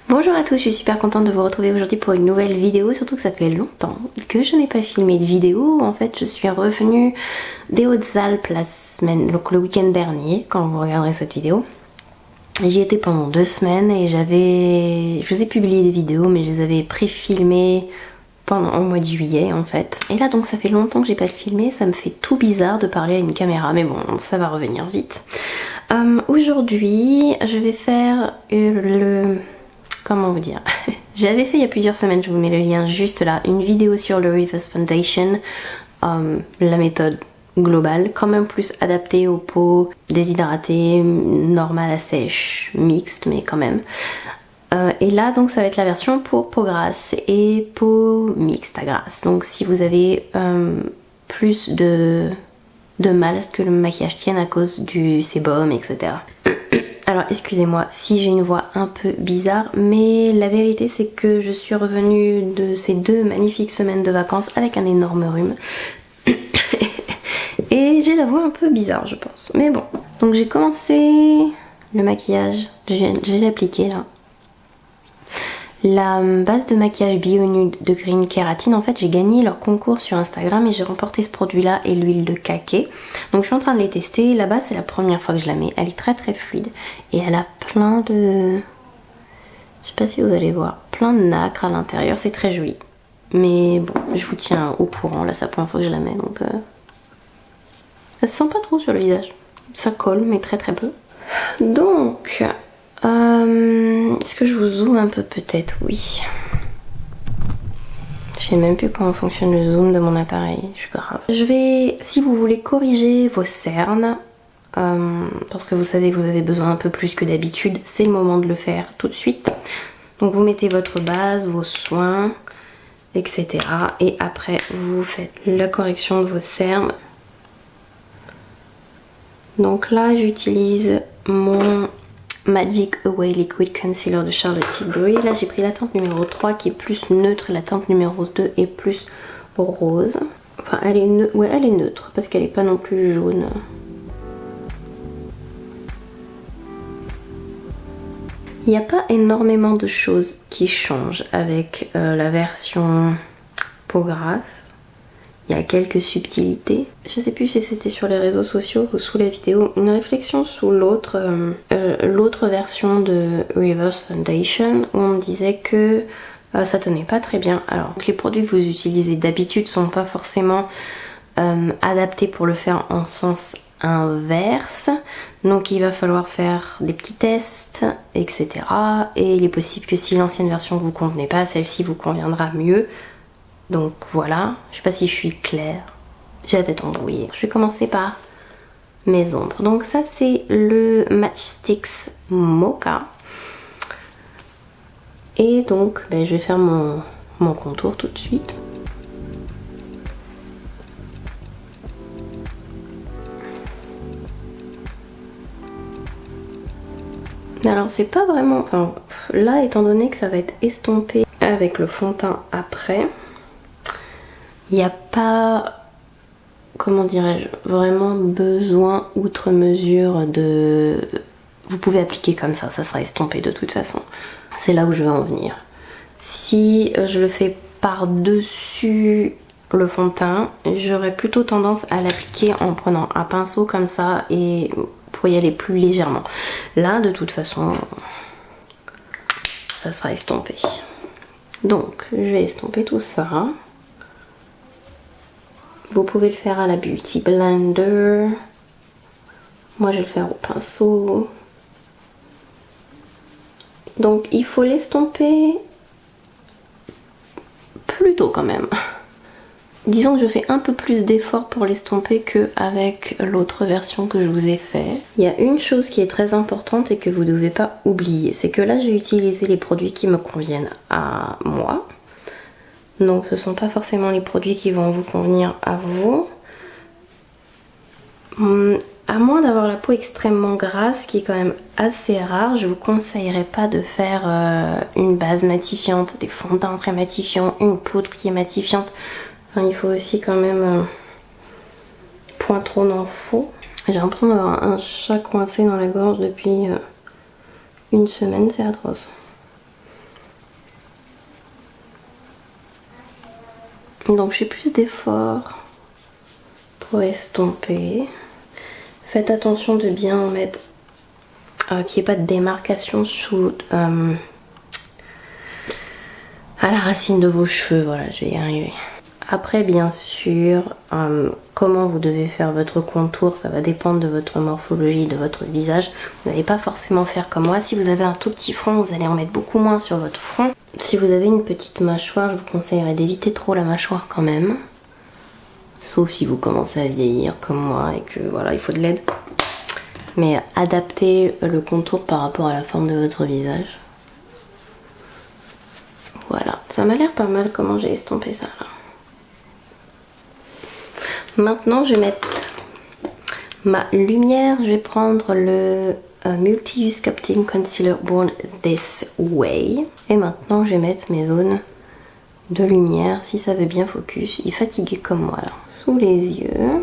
Bonjour à tous, je suis super contente de vous retrouver aujourd'hui pour une nouvelle vidéo, surtout que ça fait longtemps que je n'ai pas filmé de vidéo. En fait, je suis revenue des Hautes-Alpes la semaine, donc le week-end dernier, quand vous regarderez cette vidéo. J'y étais pendant 2 semaines et je vous ai publié des vidéos, mais je les avais pré-filmées au mois de juillet en fait. Et là donc ça fait longtemps que j'ai pas filmé, ça me fait tout bizarre de parler à une caméra, mais bon, ça va revenir vite. Aujourd'hui, je vais faire comment vous dire, j'avais fait il y a plusieurs semaines, je vous mets le lien juste là, une vidéo sur le Reverse Foundation, la méthode globale, quand même plus adaptée aux peaux déshydratées, normales à sèche, mixte, mais quand même. Et là donc ça va être la version pour peau grasse et peau mixte à grasse. Donc si vous avez plus de mal à ce que le maquillage tienne à cause du sébum, etc. Alors excusez-moi si j'ai une voix un peu bizarre, mais la vérité c'est que je suis revenue de ces 2 magnifiques semaines de vacances avec un énorme rhume. Et j'ai la voix un peu bizarre je pense, mais bon. Donc j'ai commencé le maquillage, j'ai appliqué là. La base de maquillage Bio Nude de Green Keratin, en fait j'ai gagné leur concours sur Instagram et j'ai remporté ce produit là et l'huile de kaki. Donc je suis en train de les tester. La base c'est la première fois que je la mets, elle est très très fluide et elle a plein de... je sais pas si vous allez voir, plein de nacre à l'intérieur, c'est très joli. Mais bon, je vous tiens au courant, là c'est la première fois que je la mets donc... Ça se sent pas trop sur le visage, ça colle mais très très peu. Donc... est-ce que je vous zoome un peu peut-être? Oui. Je sais même plus comment fonctionne le zoom de mon appareil, je suis grave. Je vais, si vous voulez corriger vos cernes, parce que vous savez que vous avez besoin un peu plus que d'habitude, c'est le moment de le faire tout de suite. Donc vous mettez votre base, vos soins, etc. Et après vous faites la correction de vos cernes. Donc là j'utilise mon Magic Away Liquid Concealer de Charlotte Tilbury. Là j'ai pris la teinte numéro 3 qui est plus neutre, la teinte numéro 2 est plus rose. Enfin elle est, ouais, elle est neutre parce qu'elle n'est pas non plus jaune. Il n'y a pas énormément de choses qui changent avec la version peau grasse. Il y a quelques subtilités. Je sais plus si c'était sur les réseaux sociaux ou sous la vidéo. Une réflexion sous l'autre version de Reverse Foundation où on me disait que ça tenait pas très bien. Alors les produits que vous utilisez d'habitude sont pas forcément adaptés pour le faire en sens inverse. Donc il va falloir faire des petits tests, etc. Et il est possible que si l'ancienne version vous convenait pas, celle-ci vous conviendra mieux. Donc voilà, je sais pas si je suis claire, j'ai la tête embrouillée. Je vais commencer par mes ombres. Donc ça c'est le Matchsticks Mocha. Et donc je vais faire mon contour tout de suite. Alors c'est pas vraiment... Enfin, là étant donné que ça va être estompé avec le fond de teint après... Il n'y a pas, comment dirais-je, vraiment besoin outre mesure de... Vous pouvez appliquer comme ça sera estompé de toute façon. C'est là où je veux en venir. Si je le fais par-dessus le fond de teint, j'aurais plutôt tendance à l'appliquer en prenant un pinceau comme ça et pour y aller plus légèrement. Là, de toute façon, ça sera estompé. Donc, je vais estomper tout ça. Vous pouvez le faire à la Beauty Blender. Moi, je vais le faire au pinceau. Donc, il faut l'estomper plus tôt quand même. Disons que je fais un peu plus d'effort pour l'estomper qu'avec l'autre version que je vous ai fait. Il y a une chose qui est très importante et que vous ne devez pas oublier. C'est que là, j'ai utilisé les produits qui me conviennent à moi. Donc ce ne sont pas forcément les produits qui vont vous convenir à vous. À moins d'avoir la peau extrêmement grasse, qui est quand même assez rare, je vous conseillerais pas de faire une base matifiante, des fonds de teint très matifiants, une poudre qui est matifiante. Enfin il faut aussi quand même point trop n'en faut. J'ai l'impression d'avoir un chat coincé dans la gorge depuis une semaine, c'est atroce. Donc je fais plus d'efforts pour estomper. Faites attention de bien en mettre, qu'il n'y ait pas de démarcation sous à la racine de vos cheveux. Voilà, je vais y arriver. Après, bien sûr, comment vous devez faire votre contour, ça va dépendre de votre morphologie, de votre visage. Vous n'allez pas forcément faire comme moi. Si vous avez un tout petit front, vous allez en mettre beaucoup moins sur votre front. Si vous avez une petite mâchoire, je vous conseillerais d'éviter trop la mâchoire quand même. Sauf si vous commencez à vieillir comme moi et que voilà, il faut de l'aide. Mais adaptez le contour par rapport à la forme de votre visage. Voilà, ça m'a l'air pas mal comment j'ai estompé ça là. Maintenant, je vais mettre ma lumière. Je vais prendre le Multi-Use Sculpting Concealer Born This Way. Et maintenant, je vais mettre mes zones de lumière. Si ça veut bien focus, il est fatigué comme moi là. Sous les yeux.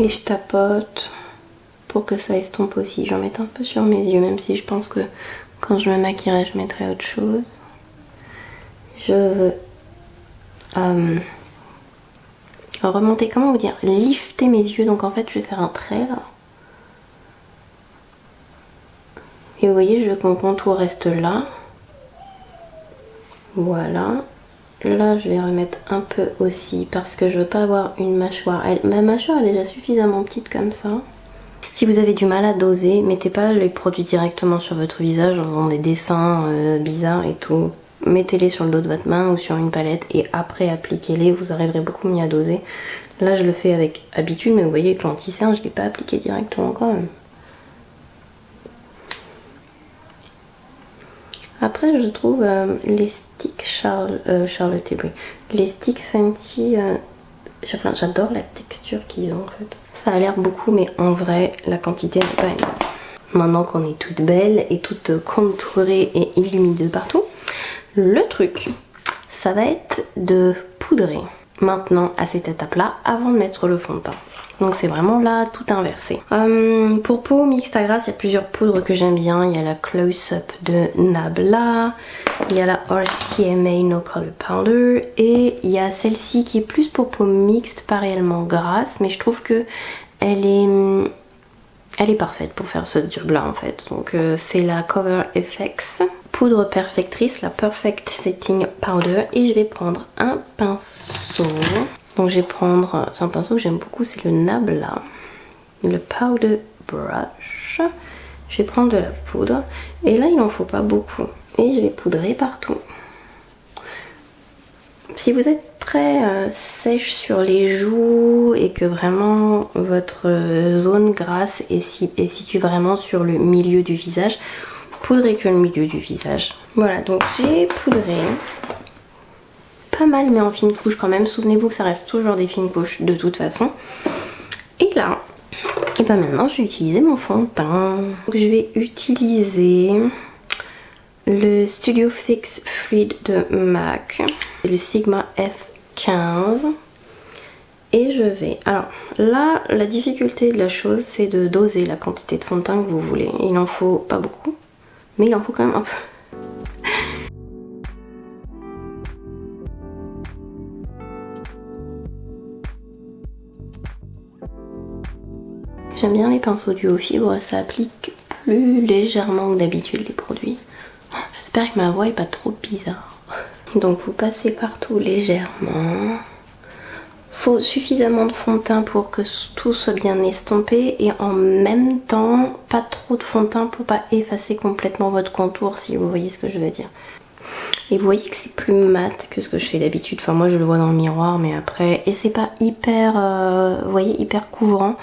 Et je tapote pour que ça estompe aussi. J'en mets un peu sur mes yeux, même si je pense que quand je me maquillerai, je mettrai autre chose. Je veux remonter, comment vous dire, lifter mes yeux. Donc en fait, je vais faire un trait là. Et vous voyez, je veux que mon contour reste là. Voilà. Là, je vais remettre un peu aussi parce que je veux pas avoir une mâchoire. Ma mâchoire est déjà suffisamment petite comme ça. Si vous avez du mal à doser, mettez pas les produits directement sur votre visage en faisant des dessins bizarres et tout. Mettez-les sur le dos de votre main ou sur une palette et après appliquez-les, vous arriverez beaucoup mieux à doser. Là, je le fais avec habitude, mais vous voyez que l'anti-cerne, je l'ai pas appliqué directement quand même. Après, je trouve les sticks Charlotte Tilbury, les sticks Fenty, enfin, j'adore la texture qu'ils ont en fait. Ça a l'air beaucoup, mais en vrai, la quantité n'est pas énorme. Maintenant qu'on est toute belle et toute contourée et illuminée de partout, le truc, ça va être de poudrer maintenant à cette étape-là avant de mettre le fond de teint. Donc c'est vraiment là tout inversé. Pour peau mixte à grasse, il y a plusieurs poudres que j'aime bien. Il y a la Close Up de Nabla, il y a la RCMA No Color Powder et il y a celle-ci qui est plus pour peau mixte, pas réellement grasse, mais je trouve que elle est parfaite pour faire ce job là en fait. Donc c'est la Cover FX poudre perfectrice, la Perfect Setting Powder, et je vais prendre un pinceau. Donc je vais prendre, c'est un pinceau que j'aime beaucoup, c'est le Nabla, le Powder Brush. Je vais prendre de la poudre et là il n'en faut pas beaucoup et je vais poudrer partout. Si vous êtes très sèche sur les joues et que vraiment votre zone grasse est située vraiment sur le milieu du visage, poudrez que le milieu du visage. Voilà, donc j'ai poudré pas mal, mais en fine couche quand même. Souvenez-vous que ça reste toujours des fines couches de toute façon. Et là, et ben maintenant je vais utiliser mon fond de teint. Donc, je vais utiliser le Studio Fix Fluid de MAC, le Sigma F15. Et je vais... Alors là, la difficulté de la chose, c'est de doser la quantité de fond de teint que vous voulez. Il n'en faut pas beaucoup, mais il en faut quand même un peu. J'aime bien les pinceaux duo fibre, ça applique plus légèrement que d'habitude les produits. J'espère que ma voix est pas trop bizarre. Donc vous passez partout légèrement. Faut suffisamment de fond de teint pour que tout soit bien estompé et en même temps pas trop de fond de teint pour pas effacer complètement votre contour, si vous voyez ce que je veux dire. Et vous voyez que c'est plus mat que ce que je fais d'habitude. Enfin moi je le vois dans le miroir, mais après... Et c'est pas hyper, vous voyez, hyper couvrant.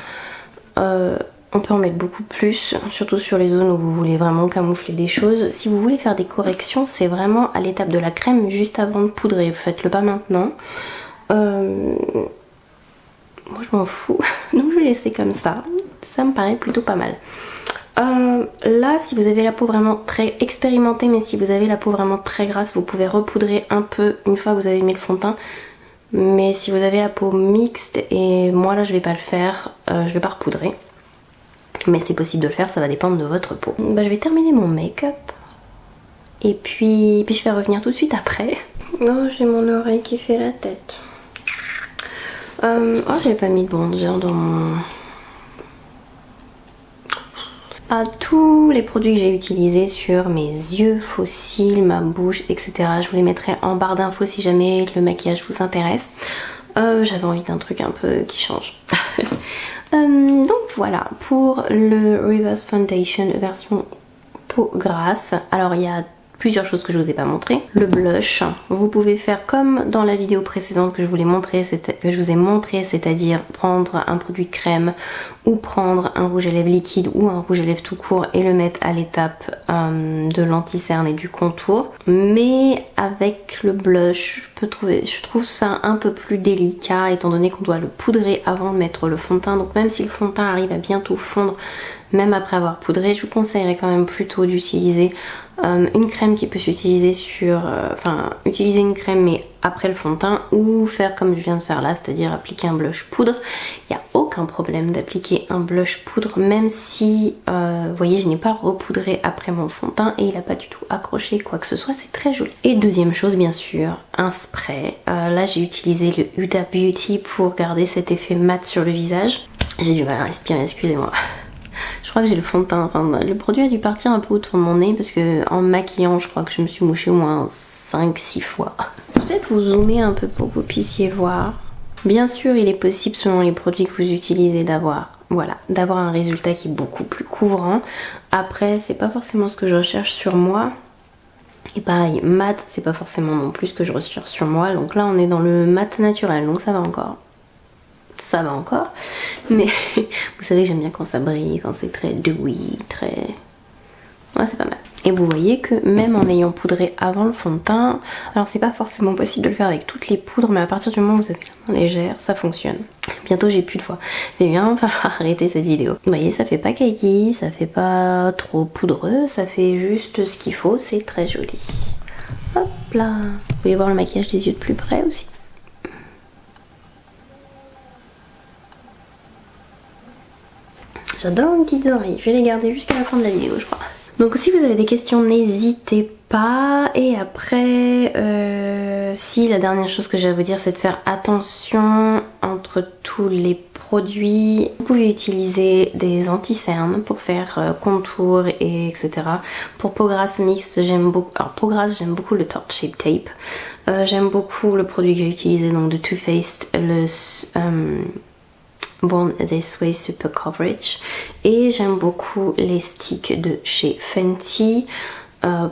On peut en mettre beaucoup plus, surtout sur les zones où vous voulez vraiment camoufler des choses. Si vous voulez faire des corrections, c'est vraiment à l'étape de la crème, juste avant de poudrer. Faites-le pas maintenant. Moi je m'en fous, donc je vais laisser comme ça. Ça me paraît plutôt pas mal. Là, si vous avez la peau vraiment très expérimentée, mais si vous avez la peau vraiment très grasse, vous pouvez repoudrer un peu une fois que vous avez mis le fond de teint. Mais si vous avez la peau mixte, et moi là je vais pas le faire, je vais pas repoudrer. Mais c'est possible de le faire, ça va dépendre de votre peau. Bah, je vais terminer mon make-up. Et puis je vais revenir tout de suite après. Oh, j'ai mon oreille qui fait la tête. Oh, j'ai pas mis de bronzer dans mon... tous les produits que j'ai utilisés sur mes yeux, faux cils, ma bouche, etc. Je vous les mettrai en barre d'infos si jamais le maquillage vous intéresse. J'avais envie d'un truc un peu qui change. Donc voilà, pour le Reverse Foundation version peau grasse. Alors il y a plusieurs choses que je vous ai pas montré. Le blush, vous pouvez faire comme dans la vidéo précédente que je vous ai montré, c'est-à-dire prendre un produit crème ou prendre un rouge à lèvres liquide ou un rouge à lèvres tout court et le mettre à l'étape de l'anti-cerne et du contour. Mais avec le blush, je trouve ça un peu plus délicat étant donné qu'on doit le poudrer avant de mettre le fond de teint. Donc même si le fond de teint arrive à bientôt fondre, même après avoir poudré, je vous conseillerais quand même plutôt d'utiliser une crème qui peut s'utiliser sur... utiliser une crème mais après le fond de teint, ou faire comme je viens de faire là, c'est-à-dire appliquer un blush poudre. Il n'y a aucun problème d'appliquer un blush poudre, même si, vous voyez, je n'ai pas repoudré après mon fond de teint et il n'a pas du tout accroché quoi que ce soit, c'est très joli. Et deuxième chose, bien sûr, un spray. Là, j'ai utilisé le Huda Beauty pour garder cet effet mat sur le visage. J'ai du mal à respirer, excusez-moi. Je crois que j'ai le fond de teint, le produit a dû partir un peu autour de mon nez parce que en maquillant, je crois que je me suis mouchée au moins 5-6 fois. Peut-être vous zoomer un peu pour que vous puissiez voir. Bien sûr, il est possible selon les produits que vous utilisez d'avoir un résultat qui est beaucoup plus couvrant. Après, c'est pas forcément ce que je recherche sur moi. Et pareil, mat, c'est pas forcément non plus ce que je recherche sur moi. Donc là, on est dans le mat naturel, donc ça va encore. Ça va encore, mais vous savez que j'aime bien quand ça brille, quand c'est très dewy, très... Ouais, c'est pas mal. Et vous voyez que même en ayant poudré avant le fond de teint, alors c'est pas forcément possible de le faire avec toutes les poudres, mais à partir du moment où vous avez la main légère, ça fonctionne. Bientôt j'ai plus de fois. Il va bien falloir arrêter cette vidéo. Vous voyez, ça fait pas cakey, ça fait pas trop poudreux, ça fait juste ce qu'il faut, c'est très joli. Hop là. Vous pouvez voir le maquillage des yeux de plus près aussi. J'adore mes petites oreilles, je vais les garder jusqu'à la fin de la vidéo je crois. Donc si vous avez des questions n'hésitez pas. Et après, si la dernière chose que j'ai à vous dire c'est de faire attention entre tous les produits. Vous pouvez utiliser des anti-cernes pour faire contour et etc. Pour peau grasse mixte j'aime beaucoup, alors peau grasse j'aime beaucoup le Tarte Shape Tape. J'aime beaucoup le produit que j'ai utilisé donc de Too Faced, le... Born This Way Super Coverage, et j'aime beaucoup les sticks de chez Fenty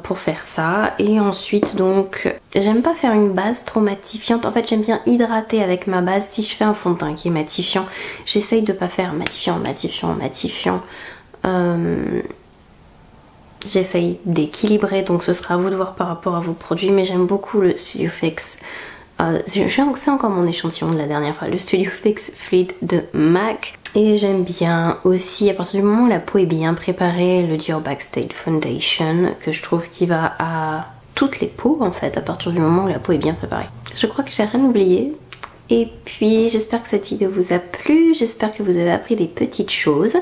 pour faire ça. Et ensuite donc j'aime pas faire une base trop matifiante, en fait j'aime bien hydrater avec ma base. Si je fais un fond de teint qui est matifiant, j'essaye de pas faire matifiant. J'essaye d'équilibrer, donc ce sera à vous de voir par rapport à vos produits, mais j'aime beaucoup le Studio Fix. C'est encore mon échantillon de la dernière fois, le Studio Fix Fluid de MAC. Et j'aime bien aussi, à partir du moment où la peau est bien préparée, le Dior Backstage Foundation, que je trouve qui va à toutes les peaux en fait, à partir du moment où la peau est bien préparée. Je crois que j'ai rien oublié. Et puis j'espère que cette vidéo vous a plu, j'espère que vous avez appris des petites choses.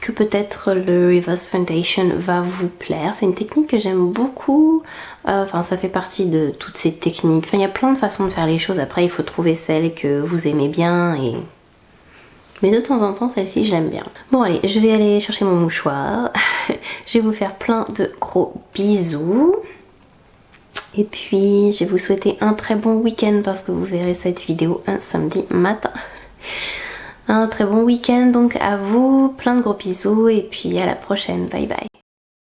Que peut-être le Reverse Foundation va vous plaire. C'est une technique que j'aime beaucoup. Enfin, ça fait partie de toutes ces techniques. Enfin, il y a plein de façons de faire les choses. Après, il faut trouver celle que vous aimez bien. Mais de temps en temps, celle-ci, je l'aime bien. Bon, allez, je vais aller chercher mon mouchoir. Je vais vous faire plein de gros bisous. Et puis, je vais vous souhaiter un très bon week-end parce que vous verrez cette vidéo un samedi matin. Un très bon week-end donc à vous, plein de gros bisous et puis à la prochaine, bye bye.